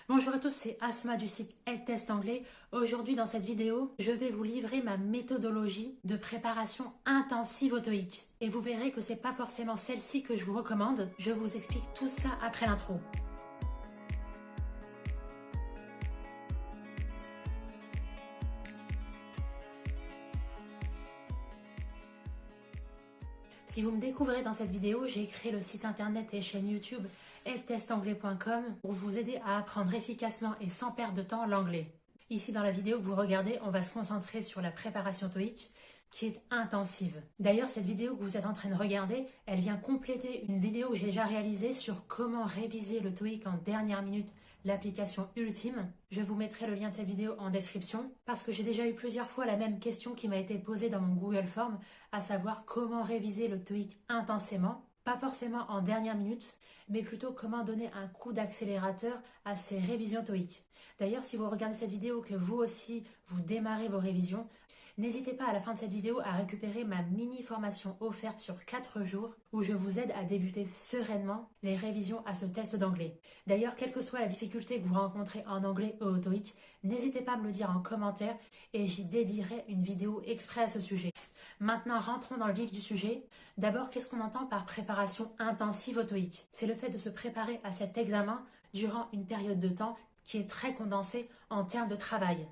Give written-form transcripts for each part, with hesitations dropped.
Bonjour à tous, c'est Asma du site EdTest Anglais. Aujourd'hui dans cette vidéo, je vais vous livrer ma méthodologie de préparation intensive au TOEIC. Et vous verrez que c'est pas forcément celle-ci que je vous recommande. Je vous explique tout ça après l'intro. Si vous me découvrez dans cette vidéo, j'ai créé le site internet et chaîne YouTube edtestanglais.com pour vous aider à apprendre efficacement et sans perdre de temps l'anglais. Ici dans la vidéo que vous regardez, on va se concentrer sur la préparation TOEIC qui est intensive. D'ailleurs, cette vidéo que vous êtes en train de regarder, elle vient compléter une vidéo que j'ai déjà réalisée sur comment réviser le TOEIC en dernière minute, l'application ultime. Je vous mettrai le lien de cette vidéo en description parce que j'ai déjà eu plusieurs fois la même question qui m'a été posée dans mon Google Form, à savoir comment réviser le TOEIC intensément, pas forcément en dernière minute, mais plutôt comment donner un coup d'accélérateur à ces révisions TOEIC. D'ailleurs, si vous regardez cette vidéo, que vous aussi vous démarrez vos révisions, n'hésitez pas à la fin de cette vidéo à récupérer ma mini formation offerte sur 4 jours où je vous aide à débuter sereinement les révisions à ce test d'anglais. D'ailleurs, quelle que soit la difficulté que vous rencontrez en anglais ou au TOEIC, n'hésitez pas à me le dire en commentaire et j'y dédierai une vidéo exprès à ce sujet. Maintenant, rentrons dans le vif du sujet. D'abord, qu'est-ce qu'on entend par préparation intensive au TOEIC? C'est le fait de se préparer à cet examen durant une période de temps qui est très condensée en termes de travail.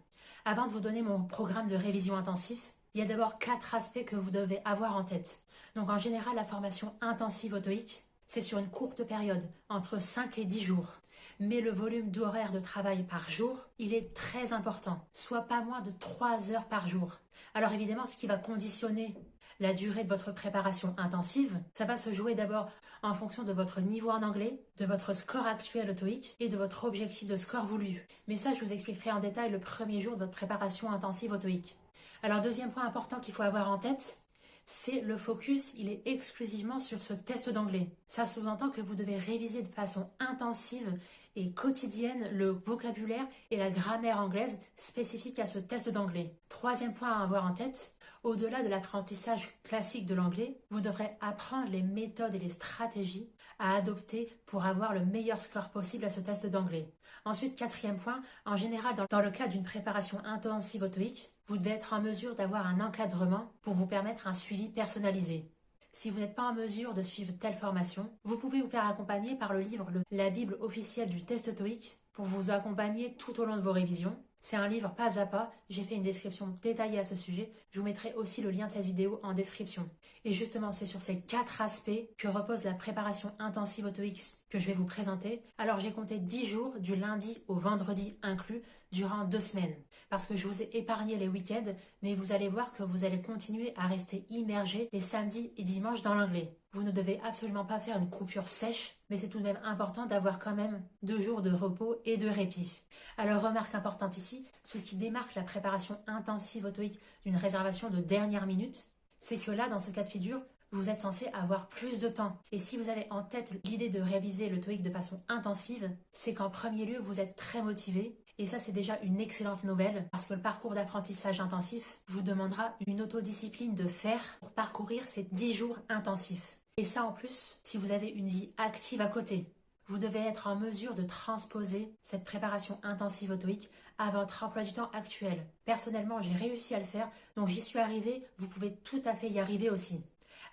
Avant de vous donner mon programme de révision intensif, il y a d'abord 4 aspects que vous devez avoir en tête. Donc en général, la formation intensive au TOEIC, c'est sur une courte période, entre 5 et 10 jours. Mais le volume d'horaire de travail par jour, il est très important, soit pas moins de 3 heures par jour. Alors évidemment, ce qui va conditionner la durée de votre préparation intensive, ça va se jouer d'abord en fonction de votre niveau en anglais, de votre score actuel au TOEIC et de votre objectif de score voulu. Mais ça, je vous expliquerai en détail le premier jour de votre préparation intensive au TOEIC. Alors, deuxième point important qu'il faut avoir en tête, c'est le focus, il est exclusivement sur ce test d'anglais. Ça sous-entend que vous devez réviser de façon intensive et quotidienne le vocabulaire et la grammaire anglaise spécifiques à ce test d'anglais. Troisième point à avoir en tête, au-delà de l'apprentissage classique de l'anglais, vous devrez apprendre les méthodes et les stratégies à adopter pour avoir le meilleur score possible à ce test d'anglais. Ensuite, quatrième point, en général, dans le cadre d'une préparation intensive au TOEIC, vous devez être en mesure d'avoir un encadrement pour vous permettre un suivi personnalisé. Si vous n'êtes pas en mesure de suivre telle formation, vous pouvez vous faire accompagner par le livre La Bible officielle du test TOEIC pour vous accompagner tout au long de vos révisions. C'est un livre pas à pas, j'ai fait une description détaillée à ce sujet, je vous mettrai aussi le lien de cette vidéo en description. Et justement, c'est sur ces 4 aspects que repose la préparation intensive au TOEIC que je vais vous présenter. Alors j'ai compté 10 jours, du lundi au vendredi inclus, durant 2 semaines. Parce que je vous ai épargné les week-ends, mais vous allez voir que vous allez continuer à rester immergé les samedis et dimanches dans l'anglais. Vous ne devez absolument pas faire une coupure sèche, mais c'est tout de même important d'avoir quand même 2 jours de repos et de répit. Alors remarque importante ici, ce qui démarque la préparation intensive au TOEIC d'une réservation de dernière minute, c'est que là, dans ce cas de figure, vous êtes censé avoir plus de temps. Et si vous avez en tête l'idée de réviser le TOEIC de façon intensive, c'est qu'en premier lieu, vous êtes très motivé. Et ça, c'est déjà une excellente nouvelle parce que le parcours d'apprentissage intensif vous demandera une autodiscipline de faire pour parcourir ces 10 jours intensifs. Et ça, en plus, si vous avez une vie active à côté, vous devez être en mesure de transposer cette préparation intensive au TOEIC à votre emploi du temps actuel. Personnellement, j'ai réussi à le faire, donc j'y suis arrivée, vous pouvez tout à fait y arriver aussi.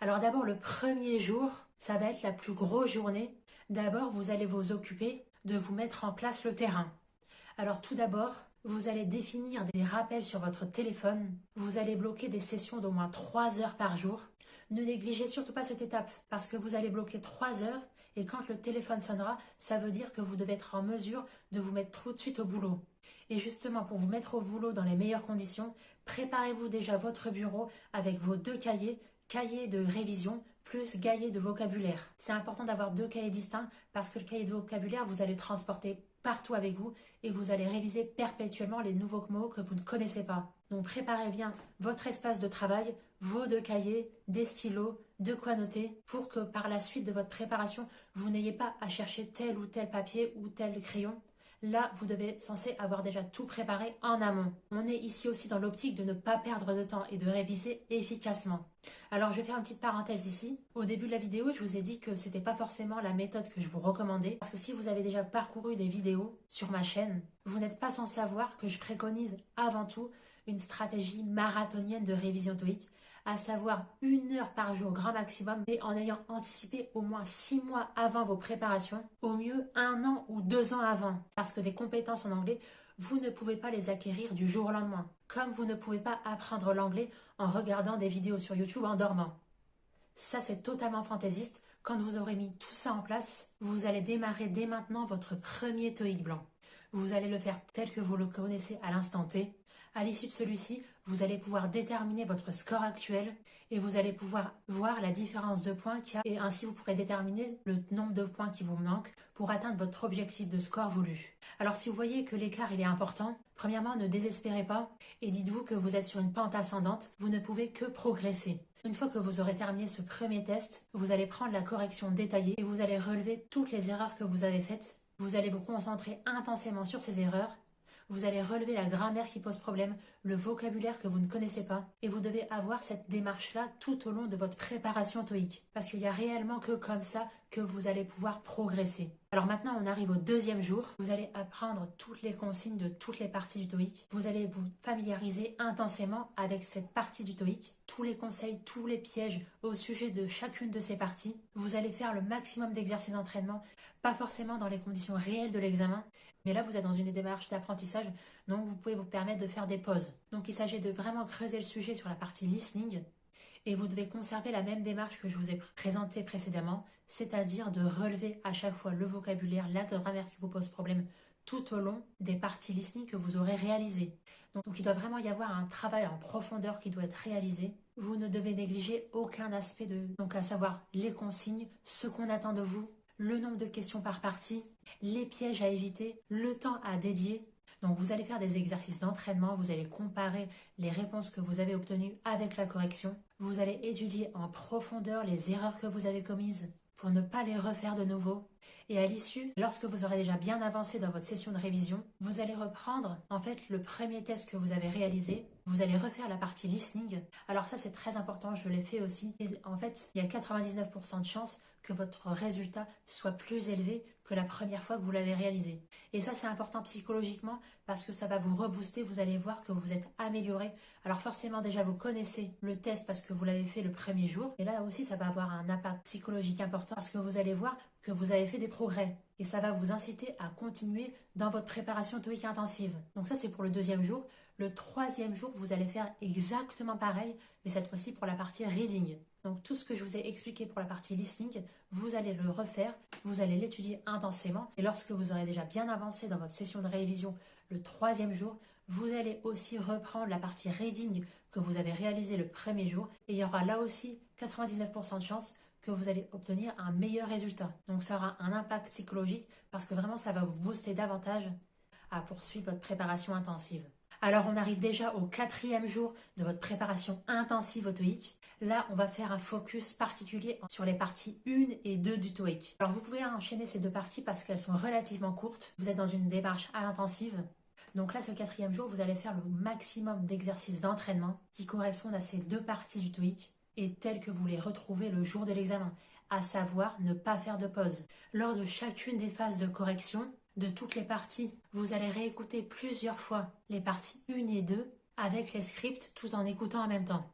Alors d'abord, le premier jour, ça va être la plus grosse journée. D'abord, vous allez vous occuper de vous mettre en place le terrain. Alors tout d'abord, vous allez définir des rappels sur votre téléphone. Vous allez bloquer des sessions d'au moins 3 heures par jour. Ne négligez surtout pas cette étape parce que vous allez bloquer 3 heures et quand le téléphone sonnera, ça veut dire que vous devez être en mesure de vous mettre tout de suite au boulot. Et justement, pour vous mettre au boulot dans les meilleures conditions, préparez-vous déjà votre bureau avec vos 2 cahiers de révision plus cahier de vocabulaire. C'est important d'avoir 2 cahiers distincts parce que le cahier de vocabulaire, vous allez le transporter partout avec vous et vous allez réviser perpétuellement les nouveaux mots que vous ne connaissez pas. Donc préparez bien votre espace de travail, vos 2 cahiers, des stylos, de quoi noter pour que par la suite de votre préparation, vous n'ayez pas à chercher tel ou tel papier ou tel crayon. Là, vous devez censé avoir déjà tout préparé en amont. On est ici aussi dans l'optique de ne pas perdre de temps et de réviser efficacement. Alors, je vais faire une petite parenthèse ici. Au début de la vidéo, je vous ai dit que c'était pas forcément la méthode que je vous recommandais. Parce que si vous avez déjà parcouru des vidéos sur ma chaîne, vous n'êtes pas sans savoir que je préconise avant tout une stratégie marathonienne de révision TOEIC, à savoir 1 heure par jour grand maximum, et en ayant anticipé au moins 6 mois avant vos préparations, au mieux 1 an ou 2 ans avant. Parce que des compétences en anglais, vous ne pouvez pas les acquérir du jour au lendemain. Comme vous ne pouvez pas apprendre l'anglais en regardant des vidéos sur YouTube en dormant. Ça, c'est totalement fantaisiste. Quand vous aurez mis tout ça en place, vous allez démarrer dès maintenant votre premier TOEIC blanc. Vous allez le faire tel que vous le connaissez à l'instant T. À l'issue de celui-ci, vous allez pouvoir déterminer votre score actuel et vous allez pouvoir voir la différence de points qu'il y a, et ainsi vous pourrez déterminer le nombre de points qui vous manquent pour atteindre votre objectif de score voulu. Alors si vous voyez que l'écart il est important, premièrement ne désespérez pas et dites-vous que vous êtes sur une pente ascendante, vous ne pouvez que progresser. Une fois que vous aurez terminé ce premier test, vous allez prendre la correction détaillée et vous allez relever toutes les erreurs que vous avez faites. Vous allez vous concentrer intensément sur ces erreurs. Vous allez relever la grammaire qui pose problème, le vocabulaire que vous ne connaissez pas. Et vous devez avoir cette démarche-là tout au long de votre préparation TOEIC. Parce qu'il n'y a réellement que comme ça que vous allez pouvoir progresser. Alors maintenant, on arrive au 2e jour. Vous allez apprendre toutes les consignes de toutes les parties du TOEIC. Vous allez vous familiariser intensément avec cette partie du TOEIC. Tous les conseils, tous les pièges au sujet de chacune de ces parties. Vous allez faire le maximum d'exercices d'entraînement, pas forcément dans les conditions réelles de l'examen, mais là vous êtes dans une démarche d'apprentissage, donc vous pouvez vous permettre de faire des pauses. Donc il s'agit de vraiment creuser le sujet sur la partie listening, et vous devez conserver la même démarche que je vous ai présentée précédemment, c'est-à-dire de relever à chaque fois le vocabulaire, la grammaire qui vous pose problème, tout au long des parties listening que vous aurez réalisées. Donc il doit vraiment y avoir un travail en profondeur qui doit être réalisé. Vous ne devez négliger aucun aspect donc à savoir les consignes, ce qu'on attend de vous, le nombre de questions par partie, les pièges à éviter, le temps à dédier. Donc vous allez faire des exercices d'entraînement, vous allez comparer les réponses que vous avez obtenues avec la correction. Vous allez étudier en profondeur les erreurs que vous avez commises pour ne pas les refaire de nouveau. Et à l'issue, lorsque vous aurez déjà bien avancé dans votre session de révision, vous allez reprendre en fait le premier test que vous avez réalisé. Vous allez refaire la partie listening. Alors ça c'est très important, je l'ai fait aussi. Et en fait, il y a 99% de chances que votre résultat soit plus élevé que la première fois que vous l'avez réalisé. Et ça c'est important psychologiquement parce que ça va vous rebooster, vous allez voir que vous êtes amélioré. Alors forcément déjà vous connaissez le test parce que vous l'avez fait le premier jour. Et là aussi ça va avoir un impact psychologique important parce que vous allez voir que vous avez fait des progrès. Et ça va vous inciter à continuer dans votre préparation TOEIC intensive. Donc ça c'est pour le 2e jour. Le 3e jour, vous allez faire exactement pareil, mais cette fois-ci pour la partie reading. Donc tout ce que je vous ai expliqué pour la partie listening, vous allez le refaire, vous allez l'étudier intensément. Et lorsque vous aurez déjà bien avancé dans votre session de révision le 3e jour, vous allez aussi reprendre la partie reading que vous avez réalisée le 1er jour. Et il y aura là aussi 99% de chances que vous allez obtenir un meilleur résultat. Donc ça aura un impact psychologique parce que vraiment ça va vous booster davantage à poursuivre votre préparation intensive. Alors on arrive déjà au 4e jour de votre préparation intensive au TOEIC. Là, on va faire un focus particulier sur les parties 1 et 2 du TOEIC. Alors vous pouvez enchaîner ces 2 parties parce qu'elles sont relativement courtes. Vous êtes dans une démarche intensive. Donc là, ce 4e jour, vous allez faire le maximum d'exercices d'entraînement qui correspondent à ces 2 parties du TOEIC et telles que vous les retrouvez le jour de l'examen, à savoir ne pas faire de pause. Lors de chacune des phases de correction, de toutes les parties, vous allez réécouter plusieurs fois les parties 1 et 2 avec les scripts tout en écoutant en même temps.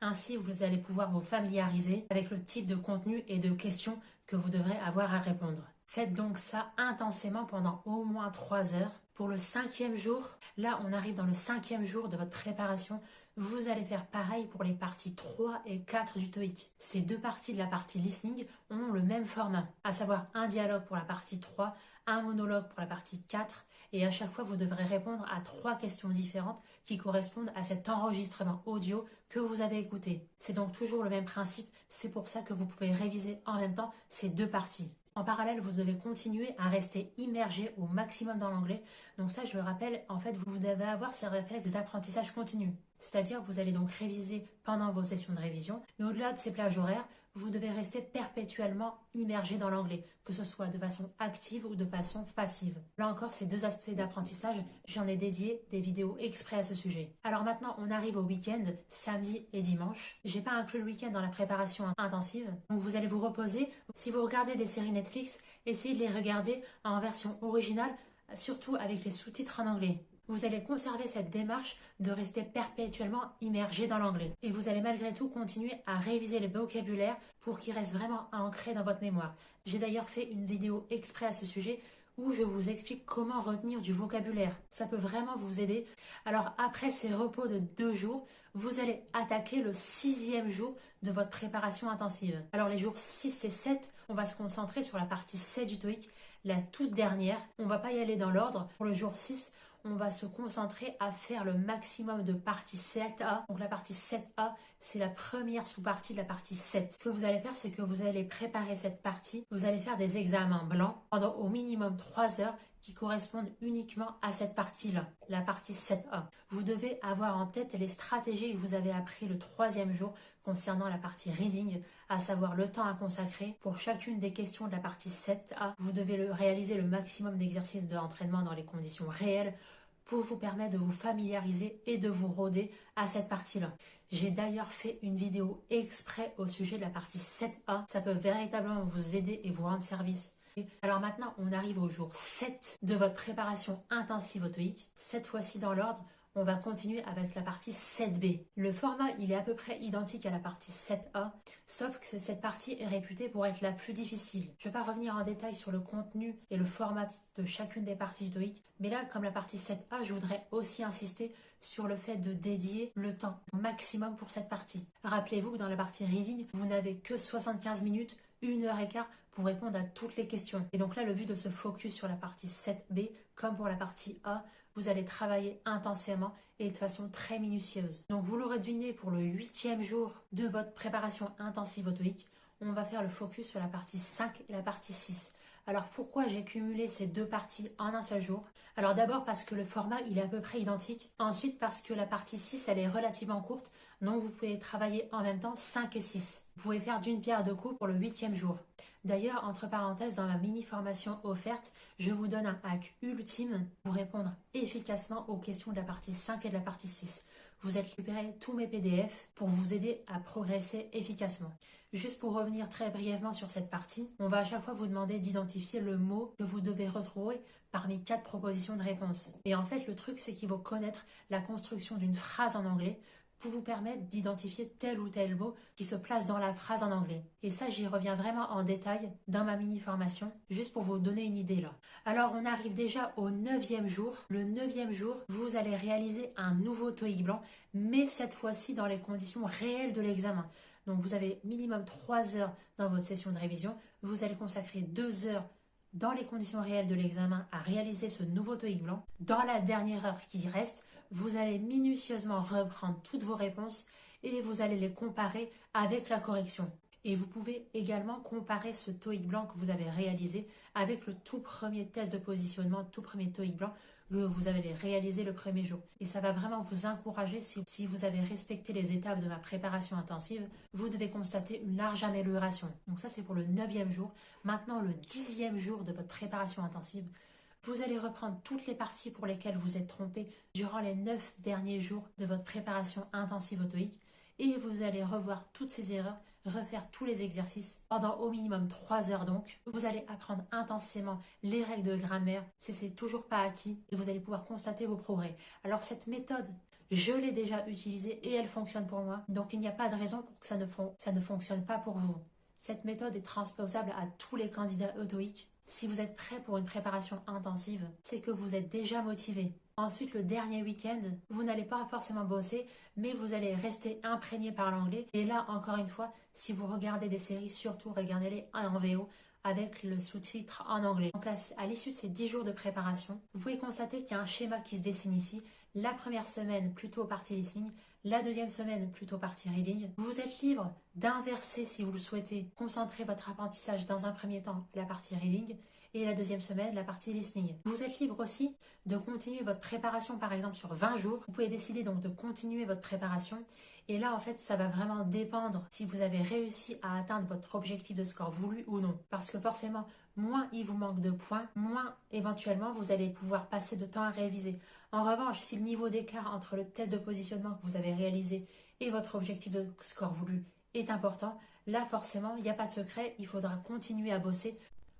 Ainsi, vous allez pouvoir vous familiariser avec le type de contenu et de questions que vous devrez avoir à répondre. Faites donc ça intensément pendant au moins 3 heures. Pour le 5e jour, là on arrive dans le 5e jour de votre préparation, vous allez faire pareil pour les parties 3 et 4 du TOEIC. Ces 2 parties de la partie listening ont le même format, à savoir un dialogue pour la partie 3, un monologue pour la partie 4, et à chaque fois vous devrez répondre à 3 questions différentes qui correspondent à cet enregistrement audio que vous avez écouté. C'est donc toujours le même principe, c'est pour ça que vous pouvez réviser en même temps ces 2 parties. En parallèle, vous devez continuer à rester immergé au maximum dans l'anglais. Donc ça, je le rappelle, en fait, vous devez avoir ces réflexes d'apprentissage continu. C'est-à-dire que vous allez donc réviser pendant vos sessions de révision. Mais au-delà de ces plages horaires, vous devez rester perpétuellement immergé dans l'anglais, que ce soit de façon active ou de façon passive. Là encore, ces deux aspects d'apprentissage, j'en ai dédié des vidéos exprès à ce sujet. Alors maintenant, on arrive au week-end, samedi et dimanche. J'ai pas inclus le week-end dans la préparation intensive, donc vous allez vous reposer. Si vous regardez des séries Netflix, essayez de les regarder en version originale, surtout avec les sous-titres en anglais. Vous allez conserver cette démarche de rester perpétuellement immergé dans l'anglais. Et vous allez malgré tout continuer à réviser les vocabulaires pour qu'ils restent vraiment ancrés dans votre mémoire. J'ai d'ailleurs fait une vidéo exprès à ce sujet où je vous explique comment retenir du vocabulaire. Ça peut vraiment vous aider. Alors après ces repos de 2 jours, vous allez attaquer le 6e jour de votre préparation intensive. Alors les jours 6 et 7, on va se concentrer sur la partie 7 du TOEIC, la toute dernière. On ne va pas y aller dans l'ordre. Pour le jour 6, on va se concentrer à faire le maximum de partie 7A. Donc la partie 7A, c'est la première sous-partie de la partie 7. Ce que vous allez faire, c'est que vous allez préparer cette partie. Vous allez faire des examens blancs pendant au minimum 3 heures qui correspondent uniquement à cette partie-là, la partie 7A. Vous devez avoir en tête les stratégies que vous avez appris le 3e jour concernant la partie reading, à savoir le temps à consacrer. Pour chacune des questions de la partie 7A, vous devez réaliser le maximum d'exercices d'entraînement dans les conditions réelles pour vous permettre de vous familiariser et de vous roder à cette partie-là. J'ai d'ailleurs fait une vidéo exprès au sujet de la partie 7A. Ça peut véritablement vous aider et vous rendre service. Alors maintenant, on arrive au jour 7 de votre préparation intensive au TOEIC. Cette fois-ci dans l'ordre, on va continuer avec la partie 7B. Le format, il est à peu près identique à la partie 7A, sauf que cette partie est réputée pour être la plus difficile. Je ne vais pas revenir en détail sur le contenu et le format de chacune des parties du TOEIC, mais là, comme la partie 7A, je voudrais aussi insister sur le fait de dédier le temps maximum pour cette partie. Rappelez-vous que dans la partie reading, vous n'avez que 75 minutes, 1h15 pour répondre à toutes les questions. Et donc là, le but de se focus sur la partie 7B, comme pour la partie A, vous allez travailler intensément et de façon très minutieuse. Donc vous l'aurez deviné, pour le 8e jour de votre préparation intensive au TOEIC, on va faire le focus sur la partie 5 et la partie 6. Alors pourquoi j'ai cumulé ces deux parties en un seul jour? Alors d'abord parce que le format il est à peu près identique. Ensuite parce que la partie 6 elle est relativement courte. Donc vous pouvez travailler en même temps 5 et 6. Vous pouvez faire d'une pierre deux coups pour le 8e jour. D'ailleurs, entre parenthèses, dans ma mini-formation offerte, je vous donne un hack ultime pour répondre efficacement aux questions de la partie 5 et de la partie 6. Vous êtes récupéré tous mes PDF pour vous aider à progresser efficacement. Juste pour revenir très brièvement sur cette partie, on va à chaque fois vous demander d'identifier le mot que vous devez retrouver parmi 4 propositions de réponse. Et en fait, le truc, c'est qu'il faut connaître la construction d'une phrase en anglais pour vous permettre d'identifier tel ou tel mot qui se place dans la phrase en anglais. Et ça, j'y reviens vraiment en détail dans ma mini-formation, juste pour vous donner une idée là. Alors, on arrive déjà au 9e jour. Le 9e jour, vous allez réaliser un nouveau TOEIC blanc, mais cette fois-ci dans les conditions réelles de l'examen. Donc, vous avez minimum 3 heures dans votre session de révision. Vous allez consacrer 2 heures dans les conditions réelles de l'examen à réaliser ce nouveau TOEIC blanc. Dans la dernière heure qui reste, vous allez minutieusement reprendre toutes vos réponses et vous allez les comparer avec la correction. Et vous pouvez également comparer ce TOEIC blanc que vous avez réalisé avec le tout premier test de positionnement, tout premier TOEIC blanc que vous avez réalisé le premier jour. Et ça va vraiment vous encourager, si vous avez respecté les étapes de ma préparation intensive, vous devez constater une large amélioration. Donc ça, c'est pour le 9e jour. Maintenant, le 10e jour de votre préparation intensive, vous allez reprendre toutes les parties pour lesquelles vous êtes trompé durant les 9 derniers jours de votre préparation intensive au TOEIC et vous allez revoir toutes ces erreurs, refaire tous les exercices pendant au minimum 3 heures donc. Vous allez apprendre intensément les règles de grammaire, c'est toujours pas acquis et vous allez pouvoir constater vos progrès. Alors cette méthode, je l'ai déjà utilisée et elle fonctionne pour moi, donc il n'y a pas de raison pour que ça ne fonctionne pas pour vous. Cette méthode est transposable à tous les candidats au TOEIC. Si vous êtes prêt pour une préparation intensive, c'est que vous êtes déjà motivé. Ensuite, le dernier week-end, vous n'allez pas forcément bosser, mais vous allez rester imprégné par l'anglais. Et là, encore une fois, si vous regardez des séries, surtout regardez-les en VO avec le sous-titre en anglais. Donc à l'issue de ces 10 jours de préparation, vous pouvez constater qu'il y a un schéma qui se dessine ici. La première semaine, plutôt partie listening. La deuxième semaine, plutôt partie reading. Vous êtes libre d'inverser si vous le souhaitez, concentrer votre apprentissage dans un premier temps, la partie reading, et la deuxième semaine, la partie listening. Vous êtes libre aussi de continuer votre préparation par exemple sur 20 jours. Vous pouvez décider donc de continuer votre préparation. Et là, en fait, ça va vraiment dépendre si vous avez réussi à atteindre votre objectif de score voulu ou non. Parce que forcément, moins il vous manque de points, moins éventuellement vous allez pouvoir passer de temps à réviser. En revanche, si le niveau d'écart entre le test de positionnement que vous avez réalisé et votre objectif de score voulu est important, là forcément, il n'y a pas de secret, il faudra continuer à bosser,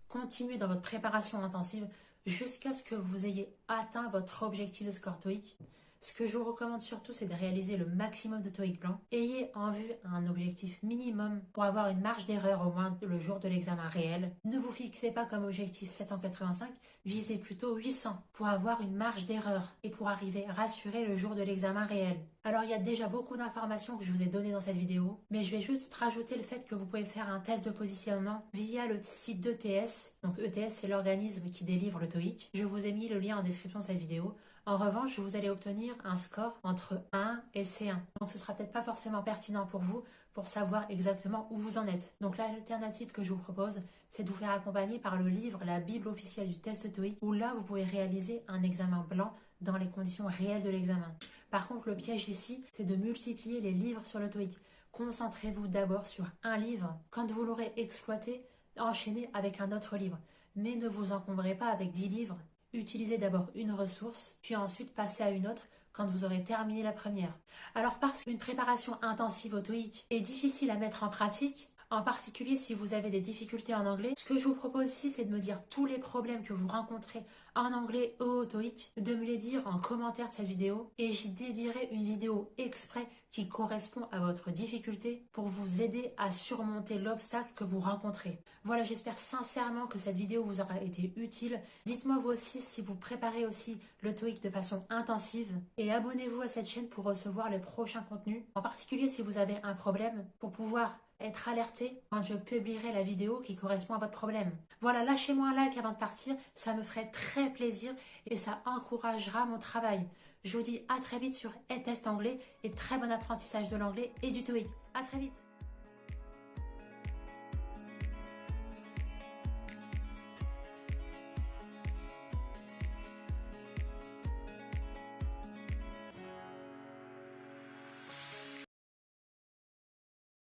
continuer dans votre préparation intensive jusqu'à ce que vous ayez atteint votre objectif de score TOEIC. Ce que je vous recommande surtout, c'est de réaliser le maximum de TOEIC blanc. Ayez en vue un objectif minimum pour avoir une marge d'erreur au moins le jour de l'examen réel. Ne vous fixez pas comme objectif 785, visez plutôt 800 pour avoir une marge d'erreur et pour arriver rassuré le jour de l'examen réel. Alors il y a déjà beaucoup d'informations que je vous ai données dans cette vidéo, mais je vais juste rajouter le fait que vous pouvez faire un test de positionnement via le site d'ETS. Donc ETS, c'est l'organisme qui délivre le TOEIC. Je vous ai mis le lien en description de cette vidéo. En revanche, vous allez obtenir un score entre 1 et C1. Donc ce sera peut-être pas forcément pertinent pour vous pour savoir exactement où vous en êtes. Donc l'alternative que je vous propose, c'est de vous faire accompagner par le livre La Bible officielle du test TOEIC, où là vous pouvez réaliser un examen blanc dans les conditions réelles de l'examen. Par contre, le piège ici, c'est de multiplier les livres sur le TOEIC. Concentrez-vous d'abord sur un livre. Quand vous l'aurez exploité, enchaînez avec un autre livre. Mais ne vous encombrez pas avec 10 livres. Utilisez d'abord une ressource, puis ensuite passez à une autre quand vous aurez terminé la première. Alors parce qu'une préparation intensive au TOEIC est difficile à mettre en pratique, en particulier si vous avez des difficultés en anglais, ce que je vous propose ici, c'est de me dire tous les problèmes que vous rencontrez en anglais ou au TOEIC, de me les dire en commentaire de cette vidéo et j'y dédierai une vidéo exprès qui correspond à votre difficulté pour vous aider à surmonter l'obstacle que vous rencontrez. Voilà, j'espère sincèrement que cette vidéo vous aura été utile. Dites-moi vous aussi si vous préparez aussi le TOEIC de façon intensive et abonnez-vous à cette chaîne pour recevoir les prochains contenus, en particulier si vous avez un problème, pour pouvoir être alerté quand je publierai la vidéo qui correspond à votre problème. Voilà, lâchez-moi un like avant de partir, ça me ferait très plaisir et ça encouragera mon travail. Je vous dis à très vite sur E-Test Anglais et très bon apprentissage de l'anglais et du TOEIC. À très vite.